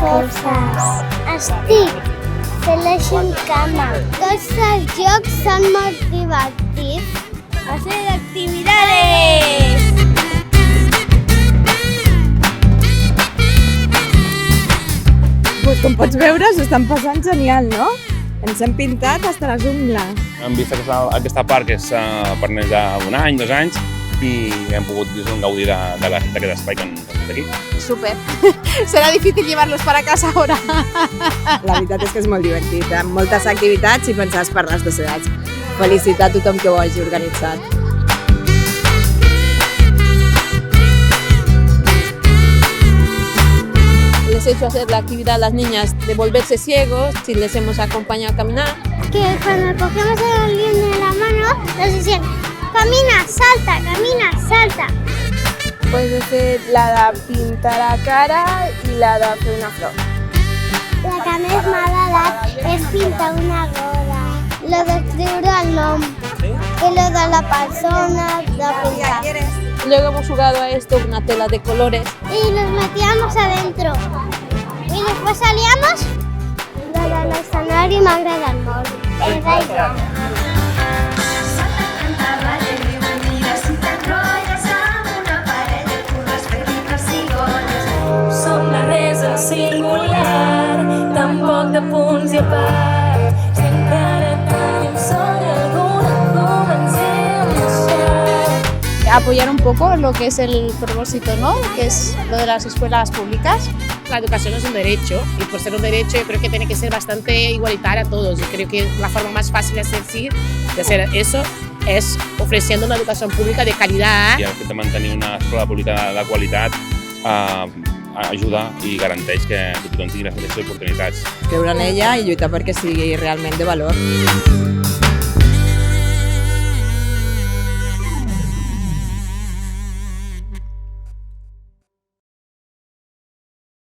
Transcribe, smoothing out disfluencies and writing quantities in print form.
coses. Estic fent la gincama. Tots els jocs són molt divertits. Hacer actividades! Pues com pots veure, s'ho estan passant genial, no? Ens hem pintat fins les ungles. Hem vist aquesta part que és per nens d'un any, 2 anys, i hem pogut gaudir d'aquest espai que hem fet aquí. Súper. Será difícil llevarlos para casa ahora. La veritat és que és molt divertit, amb moltes activitats i pensats per les dues edats. Felicitar a tothom que ho hagi organitzat. Les he hecho hacer la actividad a las niñas de volverse ciegos, si les hemos acompañado a caminar. Que cuando cogemos a alguien de la mano, nos decían, camina, salta. Puede ser la de pintar la cara y la de hacer una flor. La que més m'ha agradat és pintar una gorra, lo d'escriure el nom i lo de la persona de pintar. Luego hemos jugado a esto, una tela de colores. Y los metíamos adentro. Y después salíamos. Lo de l'escenari m'ha agradat molt. Era igual. Som la resa singular, tan poc de punts i a part. Si encara tenim son i alguna comencem a deixar. Apoyar un poco lo que es el propósito, ¿no? Que es lo de las escuelas públicas. La educación es un derecho y por ser un derecho yo creo que tiene que ser bastante igualitaria a todos. Yo creo que la forma más fácil de hacer eso es ofreciendo una educación pública de calidad. I el fet de mantenir una escola pública de qualitat ajuda i garanteix que tothom tingui les mateixes oportunitats. Creure en ella i lluitar perquè sigui realment de valor.